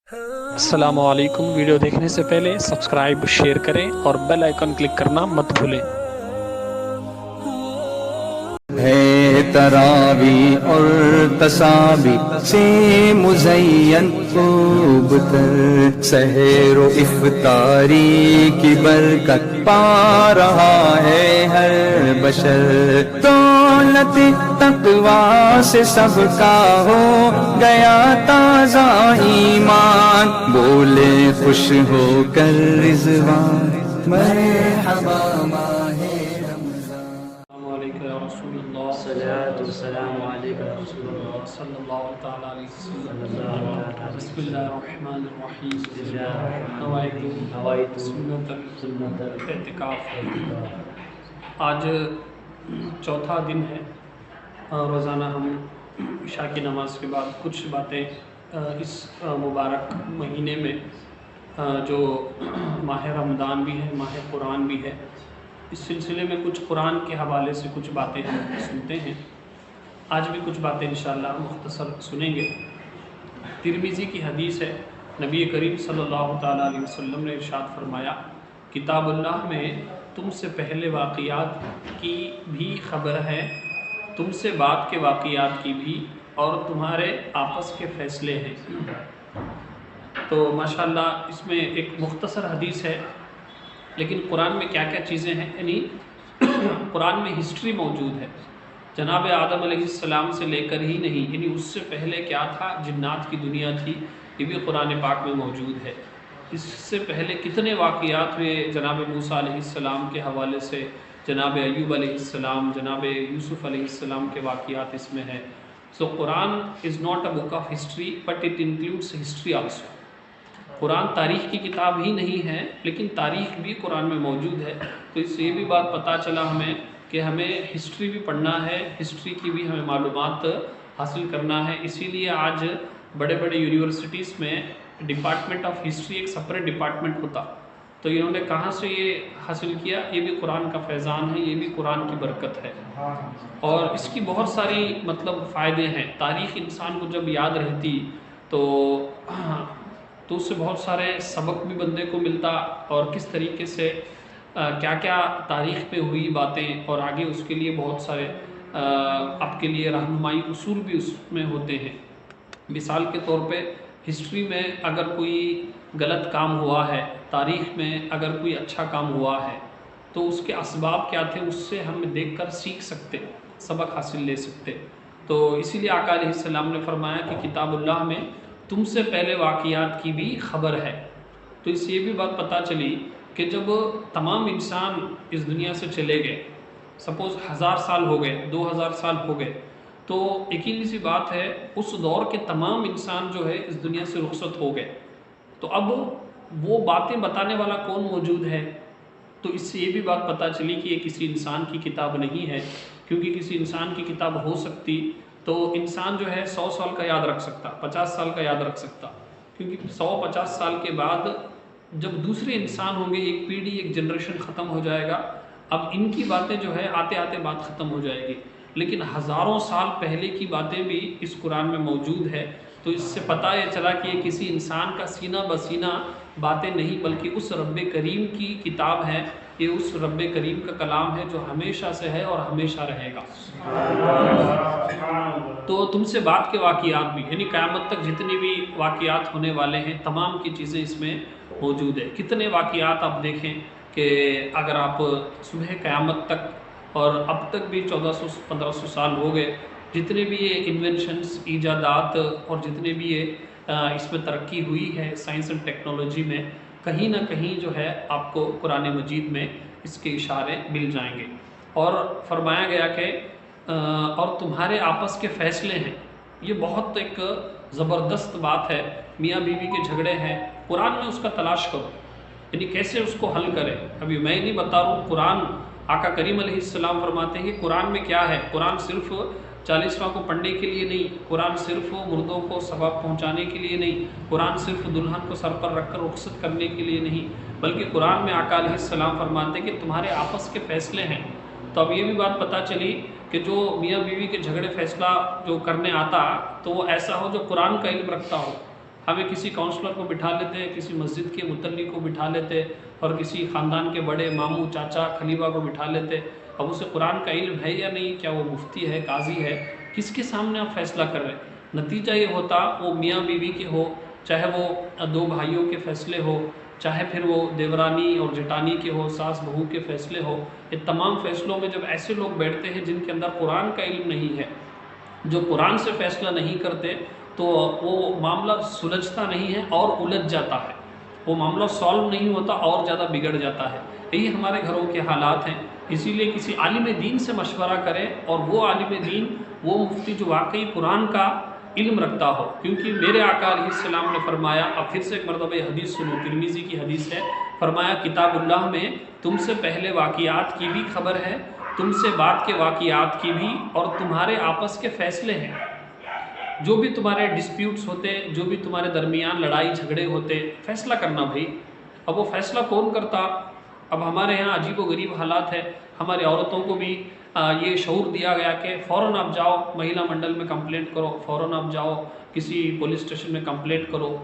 السلام علیکم۔ ویڈیو دیکھنے سے پہلے سبسکرائب شیئر کریں اور بیل آئیکن کلک کرنا مت بھولیں۔ ہے تراوی اور تسابی سے مزین خوب تر، سحر و افطاری کی برکت پا رہا ہے ہر بشر، دولت تقوی سے سب کا ہو گیا تازہ ایمان، بولے خوش ہو کر رضوان مرحبا ماہ السلام علیکم یا رسول اللہ الصلاة والسلام علیکم یا رسول اللہ صلی اللہ تعالیٰ علیہ صلی وسلم۔ اللہ علیہ بسم اللہ الرحمن الرحیم۔ وسلم۔ نوائت سنت سنت الاعتکاف۔ آج چوتھا دن ہے۔ روزانہ ہم عشاء کی نماز کے بعد کچھ باتیں اس مبارک مہینے میں جو ماہ رمضان بھی ہے، ماہ قرآن بھی ہے، اس سلسلے میں کچھ قرآن کے حوالے سے کچھ باتیں ہم سنتے ہیں۔ آج بھی کچھ باتیں انشاءاللہ مختصر سنیں گے۔ ترمذی کی حدیث ہے، نبی کریم صلی اللہ تعالیٰ علیہ وسلم نے ارشاد فرمایا، کتاب اللہ میں تم سے پہلے واقعات کی بھی خبر ہے، تم سے بعد کے واقعات کی بھی، اور تمہارے آپس کے فیصلے ہیں۔ تو ماشاءاللہ اس میں ایک مختصر حدیث ہے، لیکن قرآن میں کیا کیا چیزیں ہیں، یعنی قرآن میں ہسٹری موجود ہے۔ جناب آدم علیہ السلام سے لے کر ہی نہیں، یعنی اس سے پہلے کیا تھا، جنات کی دنیا تھی، یہ بھی قرآن پاک میں موجود ہے۔ اس سے پہلے کتنے واقعات ہوئے جناب موسیٰ علیہ السلام کے حوالے سے، جناب ایوب علیہ السلام، جناب یوسف علیہ السلام کے واقعات اس میں ہے۔ So Quran is not a book of history but it includes history also. قرآن تاریخ کی کتاب ہی نہیں ہے، لیکن تاریخ بھی قرآن میں موجود ہے۔ تو اس سے یہ بھی بات پتہ چلا ہمیں کہ ہمیں ہسٹری بھی پڑھنا ہے، ہسٹری کی بھی ہمیں معلومات حاصل کرنا ہے۔ اسی لیے آج بڑے بڑے یونیورسٹیز میں ڈپارٹمنٹ آف ہسٹری ایک سپریٹ ڈپارٹمنٹ ہوتا، تو انہوں نے کہاں سے یہ حاصل کیا، یہ بھی قرآن کا فیضان ہے، یہ بھی قرآن کی برکت ہے، اور اس کی بہت ساری فائدے ہیں۔ تاریخ انسان کو جب یاد رہتی تو اس سے بہت سارے سبق بھی بندے کو ملتا، اور کس طریقے سے کیا کیا تاریخ پہ ہوئی باتیں، اور آگے اس کے لیے بہت سارے آپ کے لیے رہنمائی اصول بھی اس میں ہوتے ہیں۔ مثال کے طور پہ ہسٹری میں اگر کوئی غلط کام ہوا ہے، تاریخ میں اگر کوئی اچھا کام ہوا ہے، تو اس کے اسباب کیا تھے، اس سے ہم دیکھ کر سیکھ سکتے، سبق حاصل لے سکتے۔ تو اسی لیے آقا علیہ السلام نے فرمایا کہ کتاب اللہ میں تم سے پہلے واقعات کی بھی خبر ہے۔ تو اس سے یہ بھی بات پتہ چلی کہ جب تمام انسان اس دنیا سے چلے گئے، سپوز 1000 سال ہو گئے، 2000 سال ہو گئے، تو یقینی سی بات ہے اس دور کے تمام انسان جو ہے اس دنیا سے رخصت ہو گئے، تو اب وہ باتیں بتانے والا کون موجود ہے؟ تو اس سے یہ بھی بات پتہ چلی کہ یہ کسی انسان کی کتاب نہیں ہے، کیونکہ کسی انسان کی کتاب ہو سکتی تو انسان جو ہے 100 سال کا یاد رکھ سکتا، 50 سال کا یاد رکھ سکتا، کیونکہ 150 سال کے بعد جب دوسرے انسان ہوں گے، ایک پیڑھی، ایک جنریشن ختم ہو جائے گا، اب ان کی باتیں جو ہے آتے آتے بات ختم ہو جائے گی، لیکن ہزاروں سال پہلے کی باتیں بھی اس قرآن میں موجود ہے۔ تو اس سے پتہ یہ چلا کہ یہ کسی انسان کا سینہ بسینہ باتیں نہیں، بلکہ اس رب کریم کی کتاب ہے، یہ اس رب کریم کا کلام ہے جو ہمیشہ سے ہے اور ہمیشہ رہے گا۔ تو تم سے بعد کے واقعات بھی، یعنی قیامت تک جتنی بھی واقعات ہونے والے ہیں، تمام کی چیزیں اس میں موجود ہے۔ کتنے واقعات آپ دیکھیں کہ اگر آپ صبح قیامت تک، اور اب تک بھی 1400-1500 سال ہو گئے، جتنے بھی یہ انوینشنز، ایجادات، اور جتنے بھی یہ اس میں ترقی ہوئی ہے سائنس اینڈ ٹیکنالوجی میں، کہیں نہ کہیں جو ہے آپ کو قرآن مجید میں اس کے اشارے مل جائیں گے۔ اور فرمایا گیا کہ اور تمہارے آپس کے فیصلے ہیں، یہ بہت ایک زبردست بات ہے۔ میاں بیوی کے جھگڑے ہیں، قرآن میں اس کا تلاش کرو، یعنی کیسے اس کو حل کرے۔ ابھی میں نہیں بتا رہا ہوں، قرآن، آقا کریم علیہ السلام فرماتے ہیں کہ قرآن میں کیا ہے، قرآن صرف 40واں کو پڑھنے کے لیے نہیں، قرآن صرف مردوں کو ثواب پہنچانے کے لیے نہیں، قرآن صرف دلہن کو سر پر رکھ کر رخصت کرنے کے لیے نہیں، بلکہ قرآن میں آقا علیہ السلام فرماتے ہیں کہ تمہارے آپس کے فیصلے ہیں۔ تو اب یہ بھی بات پتہ چلی کہ جو میاں بیوی کے جھگڑے فیصلہ جو کرنے آتا، تو وہ ایسا ہو جو قرآن کا علم رکھتا ہو، ہمیں کسی کاؤنسلر کو بٹھا لیتے ہیں، کسی مسجد کے متلی کو بٹھا لیتے، اور کسی خاندان کے بڑے ماموں چاچا خلیفہ کو بٹھا لیتے. اب اسے قرآن کا علم ہے یا نہیں، کیا وہ مفتی ہے قاضی ہے، کس کے سامنے آپ فیصلہ کر رہے ہیں؟ نتیجہ یہ ہوتا وہ میاں بیوی کے ہو، چاہے وہ دو بھائیوں کے فیصلے ہو، چاہے پھر وہ دیورانی اور جٹانی کے ہو، ساس بہو کے فیصلے ہو، یہ تمام فیصلوں میں جب ایسے لوگ بیٹھتے ہیں جن کے اندر قرآن کا علم نہیں ہے، جو قرآن سے فیصلہ نہیں کرتے، تو وہ معاملہ سلجھتا نہیں ہے اور الجھ جاتا ہے، وہ معاملہ سالو نہیں ہوتا اور زیادہ بگڑ جاتا ہے. یہی ہمارے گھروں کے حالات ہیں. اسی لیے کسی عالم دین سے مشورہ کریں، اور وہ عالم دین، وہ مفتی جو واقعی قرآن کا علم رکھتا ہو. کیونکہ میرے آقا علیہ السلام نے فرمایا، اب پھر سے ایک مرتبہ یہ حدیث سنو، ترمذی کی حدیث ہے، فرمایا کتاب اللہ میں تم سے پہلے واقعات کی بھی خبر ہے، تم سے بعد کے واقعات کی بھی، اور تمہارے آپس کے فیصلے ہیں. جو بھی تمہارے ڈسپیوٹس ہوتے، جو بھی تمہارے درمیان لڑائی جھگڑے ہوتے، فیصلہ کرنا بھائی. اب وہ فیصلہ کون کرتا؟ اب ہمارے یہاں عجیب و غریب حالات ہے. ہماری عورتوں کو بھی یہ شعور دیا گیا کہ فوراً آپ جاؤ مہیلا منڈل میں کمپلینٹ کرو، فوراً آپ جاؤ کسی پولیس اسٹیشن میں کمپلینٹ کرو.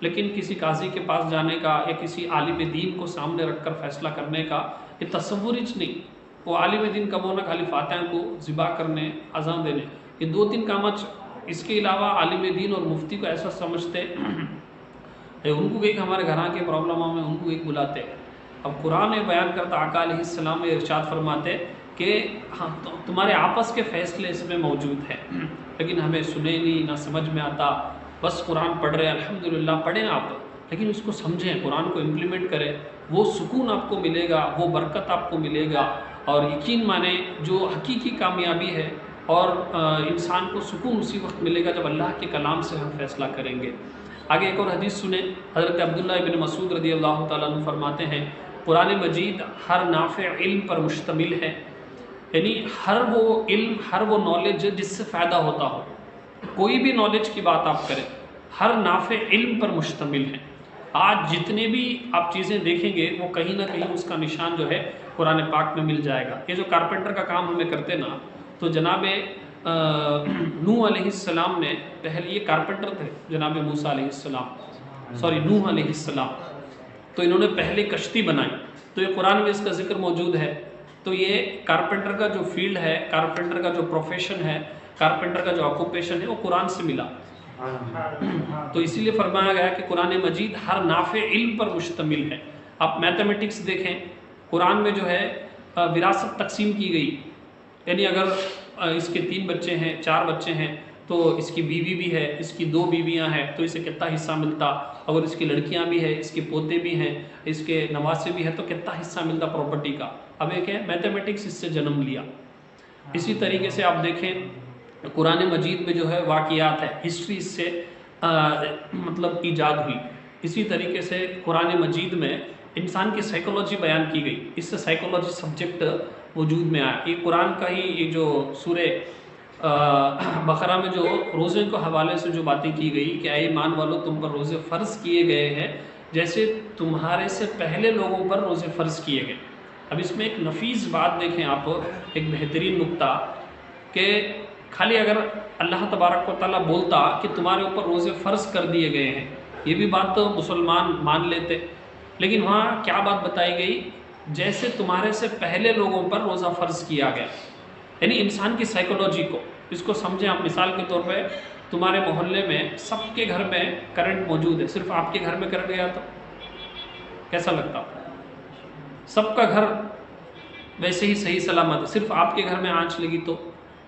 لیکن کسی قاضی کے پاس جانے کا یا کسی عالم دین کو سامنے رکھ کر فیصلہ کرنے کا یہ تصور ہی نہیں. وہ عالم دین کم ہونا خالی فاتحہ کو ذبح کرنے، اذان دینے، یہ 2-3 کامچ. اس کے علاوہ عالم دین اور مفتی کو ایسا سمجھتے ان کو ایک ہمارے گھراں کے پرابلموں میں ان کو ایک بلاتے. اب قرآن بیان کرتا، آقا علیہ السلام ارشاد فرماتے کہ ہاں تمہارے آپس کے فیصلے اس میں موجود ہیں، لیکن ہمیں سنے نہیں، نہ سمجھ میں آتا. بس قرآن پڑھ رہے ہیں، الحمدللہ پڑھیں آپ، لیکن اس کو سمجھیں، قرآن کو امپلیمنٹ کریں. وہ سکون آپ کو ملے گا، وہ برکت آپ کو ملے گا، اور یقین مانیں جو حقیقی کامیابی ہے، اور انسان کو سکون اسی وقت ملے گا جب اللہ کے کلام سے ہم فیصلہ کریں گے. آگے ایک اور حدیث سنیں. حضرت عبداللہ ابن مسعود رضی اللہ تعالیٰ عنہ فرماتے ہیں قرآن مجید ہر نافع علم پر مشتمل ہے، یعنی ہر وہ علم، ہر وہ نالج جس سے فائدہ ہوتا ہو. کوئی بھی نالج کی بات آپ کریں، ہر نافع علم پر مشتمل ہے. آج جتنے بھی آپ چیزیں دیکھیں گے وہ کہیں نہ کہیں اس کا نشان جو ہے قرآن پاک میں مل جائے گا. یہ جو کارپینٹر کا کام ہمیں کرتے نا، تو جناب نوح علیہ السلام نے پہلے، یہ کارپینٹر تھے جناب موسیٰ علیہ السلام، نوح علیہ السلام، تو انہوں نے پہلے کشتی بنائی. تو یہ قرآن میں اس کا ذکر موجود ہے. تو یہ کارپینٹر کا جو فیلڈ ہے، کارپینٹر کا جو پروفیشن ہے، کارپینٹر کا جو آکوپیشن ہے، وہ قرآن سے ملا. تو اسی لیے فرمایا گیا کہ قرآن مجید ہر نافع علم پر مشتمل ہے. آپ میتھمیٹکس دیکھیں، قرآن میں جو ہے وراثت تقسیم کی گئی. یعنی اگر اس کے 3 بچے ہیں، 4 بچے ہیں، تو اس کی بیوی بھی ہے، اس کی 2 بیویاں ہیں، تو اسے کتنا حصہ ملتا. اگر اس کی لڑکیاں بھی ہیں، اس کے پوتے بھی ہیں، اس کے نواسے بھی ہیں، تو کتنا حصہ ملتا پراپرٹی کا. اب ایک ہے میتھمیٹکس اس سے جنم لیا. اسی طریقے سے آپ دیکھیں قرآن مجید میں جو ہے واقعات ہے، ہسٹری اس سے مطلب ایجاد ہوئی. اسی طریقے سے قرآن مجید میں انسان کی سائیکولوجی بیان کی گئی، اس سے سائیکولوجی سبجیکٹ وجود میں آیا. یہ قرآن کا ہی یہ جو سورہ بقرہ میں جو روزے کو حوالے سے جو باتیں کی گئی کہ اے ایمان والو تم پر روزے فرض کیے گئے ہیں جیسے تمہارے سے پہلے لوگوں پر روزے فرض کیے گئے. اب اس میں ایک نفیس بات دیکھیں آپ، ایک بہترین نقطہ، کہ خالی اگر اللہ تبارک و تعالیٰ بولتا کہ تمہارے اوپر روزے فرض کر دیے گئے ہیں، یہ بھی بات تو مسلمان مان لیتے، لیکن وہاں کیا بات بتائی گئی؟ جیسے تمہارے سے پہلے لوگوں پر روزہ فرض کیا گیا. یعنی انسان کی سائیکولوجی کو، اس کو سمجھیں آپ. مثال کے طور پہ تمہارے محلے میں سب کے گھر میں کرنٹ موجود ہے، صرف آپ کے گھر میں کرنٹ گیا تو کیسا لگتا؟ سب کا گھر ویسے ہی صحیح سلامت ہے، صرف آپ کے گھر میں آنچ لگی تو،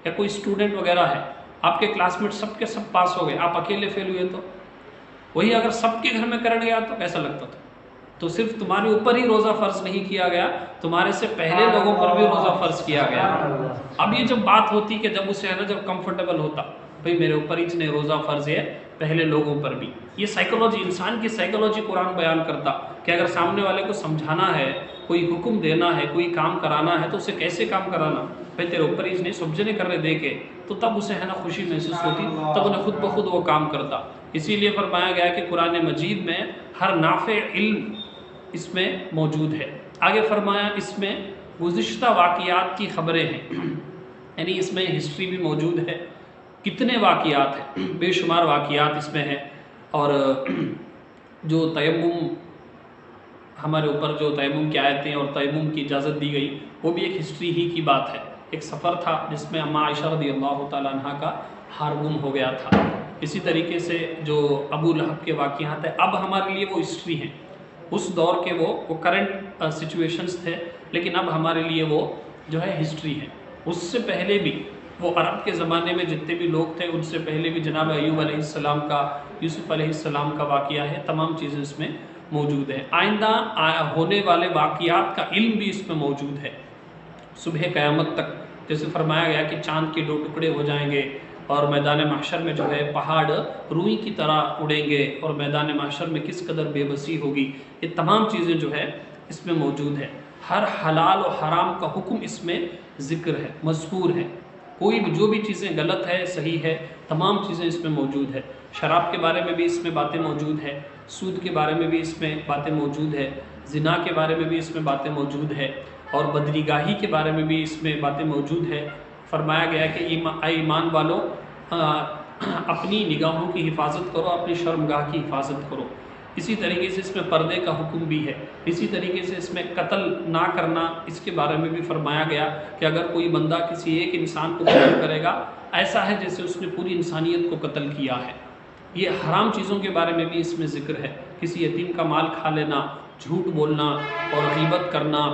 یا کوئی اسٹوڈنٹ وغیرہ ہے، آپ کے کلاس میٹ سب کے سب پاس ہو گئے، آپ اکیلے فیل ہوئے تو، وہی اگر سب کے گھر میں کرنٹ گیا تو کیسا لگتا تھا؟ تو صرف تمہارے اوپر ہی روزہ فرض نہیں کیا گیا، تمہارے سے پہلے لوگوں پر بھی روزہ فرض کیا گیا. اب یہ جب بات ہوتی کہ جب اسے ہے نا، جب کمفرٹیبل ہوتا بھئی میرے اوپر ہی نہیں روزہ فرض ہے، پہلے لوگوں پر بھی. یہ سائیکولوجی، انسان کی سائیکولوجی قرآن بیان کرتا کہ اگر سامنے والے کو سمجھانا ہے، کوئی حکم دینا ہے، کوئی کام کرانا ہے، تو اسے کیسے کام کرانا. بھائی تیرے اوپر ہی نہیں سمجھنے کر رہے دے کے، تو تب اسے ہے نا خوشی محسوس ہوتی، تب انہیں خود بخود وہ کام کرتا. اسی لیے فرمایا گیا کہ قرآن مجید میں ہر نافع علم اس میں موجود ہے. آگے فرمایا اس میں گزشتہ واقعات کی خبریں ہیں، یعنی اس میں ہسٹری بھی موجود ہے. کتنے واقعات ہیں، بے شمار واقعات اس میں ہیں. اور جو تیمم ہمارے اوپر جو تیمم کی آیتیں اور تیمم کی اجازت دی گئی وہ بھی ایک ہسٹری ہی کی بات ہے. ایک سفر تھا جس میں اماں عائشہ رضی اللہ تعالیٰ عنہ کا ہار گم ہو گیا تھا. اسی طریقے سے جو ابو لہب کے واقعات ہیں اب ہمارے لیے وہ ہسٹری ہیں. اس دور کے وہ کرنٹ سچویشنز تھے لیکن اب ہمارے لیے وہ جو ہے ہسٹری ہے. اس سے پہلے بھی وہ عرب کے زمانے میں جتنے بھی لوگ تھے ان سے پہلے بھی جناب ایوب علیہ السلام کا، یوسف علیہ السلام کا واقعہ ہے. تمام چیزیں اس میں موجود ہیں. آئندہ ہونے والے واقعات کا علم بھی اس میں موجود ہے صبح قیامت تک. جیسے فرمایا گیا کہ چاند کے 2 ٹکڑے ہو جائیں گے اور میدان محشر میں جو ہے پہاڑ روئی کی طرح اڑیں گے اور میدان محشر میں کس قدر بے بسی ہوگی. یہ تمام چیزیں جو ہے اس میں موجود ہے. ہر حلال و حرام کا حکم اس میں ذکر ہے، مذکور ہے. کوئی بھی جو بھی چیزیں غلط ہے صحیح ہے تمام چیزیں اس میں موجود ہے. شراب کے بارے میں بھی اس میں باتیں موجود ہے، سود کے بارے میں بھی اس میں باتیں موجود ہے، زنا کے بارے میں بھی اس میں باتیں موجود ہے اور بدنگاہی کے بارے میں بھی اس میں باتیں موجود ہے. فرمایا گیا کہ اے ایمان والو اپنی نگاہوں کی حفاظت کرو، اپنی شرمگاہ کی حفاظت کرو. اسی طریقے سے اس میں پردے کا حکم بھی ہے. اسی طریقے سے اس میں قتل نہ کرنا اس کے بارے میں بھی فرمایا گیا کہ اگر کوئی بندہ کسی ایک انسان کو قتل کرے گا ایسا ہے جیسے اس نے پوری انسانیت کو قتل کیا ہے. یہ حرام چیزوں کے بارے میں بھی اس میں ذکر ہے. کسی یتیم کا مال کھا لینا، جھوٹ بولنا اور غیبت کرنا،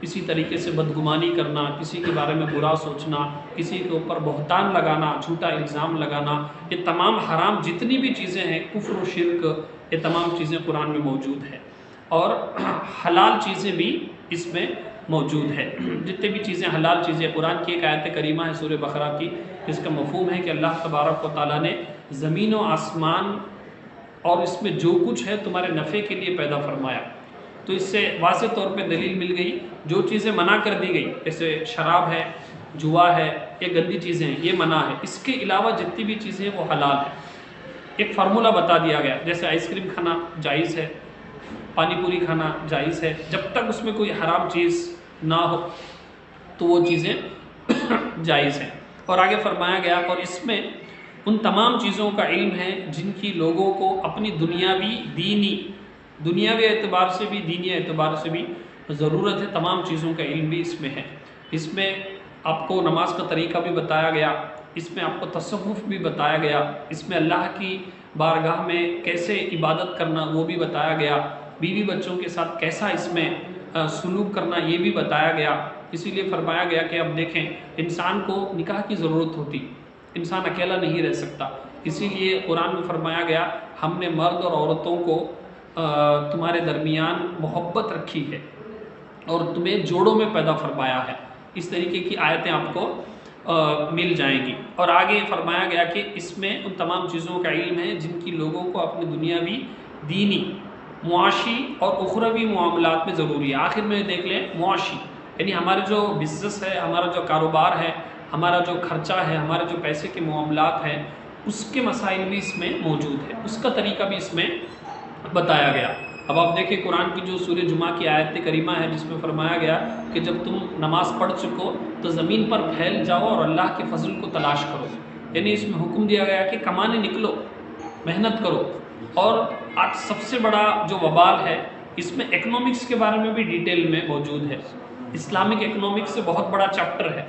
اسی طریقے سے بدگمانی کرنا، کسی کے بارے میں برا سوچنا، کسی کے اوپر بہتان لگانا، جھوٹا الزام لگانا، یہ تمام حرام جتنی بھی چیزیں ہیں، کفر و شرک، یہ تمام چیزیں قرآن میں موجود ہیں. اور حلال چیزیں بھی اس میں موجود ہے. جتنے بھی چیزیں حلال چیزیں، قرآن کی ایک آیت کریمہ ہے سورہ بقرہ کی جس کا مفہوم ہے کہ اللہ تبارک و تعالیٰ نے زمین و آسمان اور اس میں جو کچھ ہے تمہارے نفع کے لیے پیدا فرمایا. تو اس سے واضح طور پہ دلیل مل گئی جو چیزیں منع کر دی گئی جیسے شراب ہے، جوا ہے، یہ گندی چیزیں ہیں، یہ منع ہے. اس کے علاوہ جتنی بھی چیزیں ہیں وہ حلال ہیں. ایک فارمولہ بتا دیا گیا جیسے آئس کریم کھانا جائز ہے، پانی پوری کھانا جائز ہے، جب تک اس میں کوئی حرام چیز نہ ہو تو وہ چیزیں جائز ہیں. اور آگے فرمایا گیا اور اس میں ان تمام چیزوں کا علم ہے جن کی لوگوں کو اپنی دنیاوی اعتبار سے بھی دینی اعتبار سے بھی ضرورت ہے. تمام چیزوں کا علم بھی اس میں ہے. اس میں آپ کو نماز کا طریقہ بھی بتایا گیا، اس میں آپ کو تصوف بھی بتایا گیا، اس میں اللہ کی بارگاہ میں کیسے عبادت کرنا وہ بھی بتایا گیا، بیوی بچوں کے ساتھ کیسا اس میں سلوک کرنا یہ بھی بتایا گیا. اسی لیے فرمایا گیا کہ اب دیکھیں انسان کو نکاح کی ضرورت ہوتی، انسان اکیلا نہیں رہ سکتا. اسی لیے قرآن میں فرمایا گیا ہم نے مرد اور عورتوں کو تمہارے درمیان محبت رکھی ہے اور تمہیں جوڑوں میں پیدا فرمایا ہے. اس طریقے کی آیتیں آپ کو مل جائیں گی. اور آگے فرمایا گیا کہ اس میں ان تمام چیزوں کا علم ہے جن کی لوگوں کو اپنی دنیاوی، دینی، معاشی اور اخروی معاملات میں ضروری ہے. آخر میں دیکھ لیں معاشی یعنی ہمارے جو بزنس ہے، ہمارا جو کاروبار ہے، ہمارا جو خرچہ ہے، ہمارے جو پیسے کے معاملات ہیں اس کے مسائل بھی اس میں موجود ہے، اس کا طریقہ بھی اس میں بتایا گیا. اب آپ دیکھیں قرآن کی جو سورہ جمعہ کی آیت کریمہ ہے جس میں فرمایا گیا کہ جب تم نماز پڑھ چکو تو زمین پر پھیل جاؤ اور اللہ کے فضل کو تلاش کرو. یعنی اس میں حکم دیا گیا کہ کمانے نکلو، محنت کرو. اور آج سب سے بڑا جو وبال ہے اس میں اکنامکس کے بارے میں بھی ڈیٹیل میں موجود ہے. اسلامک اکنامکس سے بہت بڑا چیپٹر ہے،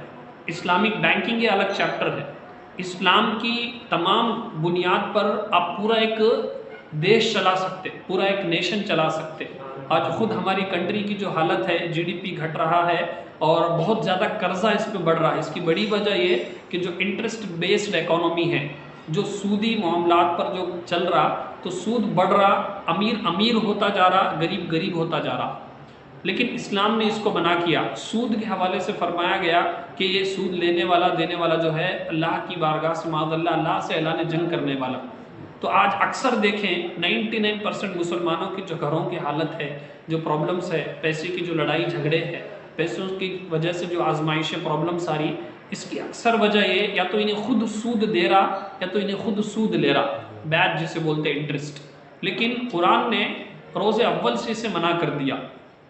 اسلامک بینکنگ یہ الگ چیپٹر ہے. اسلام کی تمام بنیاد پر آپ پورا ایک دیش چلا سکتے، پورا ایک نیشن چلا سکتے. آج خود ہماری کنٹری کی جو حالت ہے، جی ڈی پی گھٹ رہا ہے اور بہت زیادہ قرضہ اس پہ بڑھ رہا ہے. اس کی بڑی وجہ یہ کہ جو انٹرسٹ بیسڈ اکانومی ہے، جو سودی معاملات پر جو چل رہا، تو سود بڑھ رہا، امیر امیر ہوتا جا رہا، غریب غریب ہوتا جا رہا. لیکن اسلام نے اس کو منع کیا. سود کے حوالے سے فرمایا گیا کہ یہ سود لینے والا دینے والا جو ہے اللہ کی بارگاہ سے معاذ اللہ سے اعلان جنگ کرنے والا. تو آج اکثر دیکھیں 99% مسلمانوں کی جو گھروں کی حالت ہے، جو پرابلمس ہے، پیسے کی جو لڑائی جھگڑے ہیں، پیسوں کی وجہ سے جو آزمائشیں پرابلمس آ رہی، اس کی اکثر وجہ یہ یا تو انہیں خود سود دے رہا یا تو انہیں خود سود لے رہا، بیج جسے بولتے ہیں انٹرسٹ. لیکن قرآن نے روز اول سے اسے منع کر دیا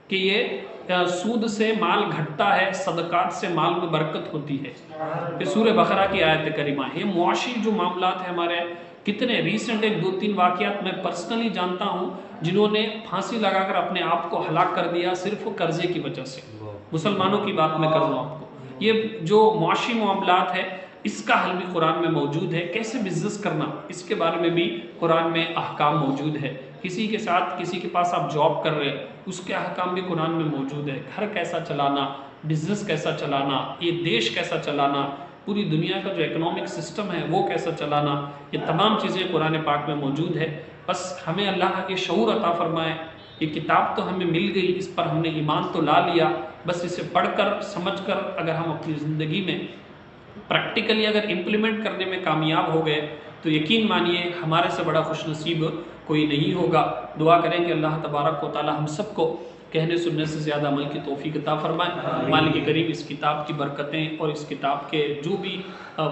کہ یہ سود سے مال گھٹتا ہے، صدقات سے مال میں برکت ہوتی ہے. یہ سورہ بقرہ کی آیت کریمہ ہے. یہ معاشی جو معاملات ہیں ہمارے کتنے ریسنٹ 2-3 واقعات میں پرسنلی جانتا ہوں جنہوں نے پھانسی لگا کر اپنے آپ کو ہلاک کر دیا صرف قرضے کی وجہ سے. مسلمانوں کی بات میں کر رہا ہوں آپ کو. یہ جو معاشی معاملات ہے اس کا حل بھی قرآن میں موجود ہے. کیسے بزنس کرنا اس کے بارے میں بھی قرآن میں احکام موجود ہے. کسی کے ساتھ کسی کے پاس آپ جاب کر رہے اس کے احکام بھی قرآن میں موجود ہے. گھر کیسا چلانا, بزنس کیسا چلانا, یہ دیش کیسا چلانا, پوری دنیا کا جو اکنامک سسٹم ہے وہ کیسا چلانا, یہ تمام چیزیں قرآن پاک میں موجود ہے. بس ہمیں اللہ یہ شعور عطا فرمائے. یہ کتاب تو ہمیں مل گئی, اس پر ہم نے ایمان تو لا لیا, بس اسے پڑھ کر سمجھ کر اگر ہم اپنی زندگی میں پریکٹیکلی اگر امپلیمنٹ کرنے میں کامیاب ہو گئے تو یقین مانیے ہمارے سے بڑا خوش نصیب کوئی نہیں ہوگا. دعا کریں کہ اللہ تبارک و تعالی ہم سب کو کہنے سننے سے زیادہ عمل کی توفیق عطا فرمائے. مالک کریم اس کتاب کی برکتیں اور اس کتاب کے جو بھی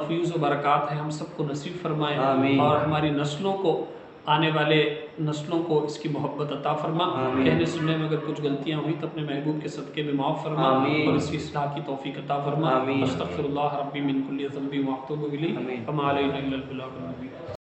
فیوز و برکات ہیں ہم سب کو نصیب فرمائے, اور ہماری نسلوں کو, آنے والے نسلوں کو اس کی محبت عطا فرما. کہنے سننے میں اگر کچھ غلطیاں ہوئی تو اپنے محبوب کے صدقے میں معاف فرما اور اس کی اصلاح کی توفیق عطا فرما. استغفر اللہ ربی من کل ذنب واتوب الیہ وما علینا الا البلاغ المبین.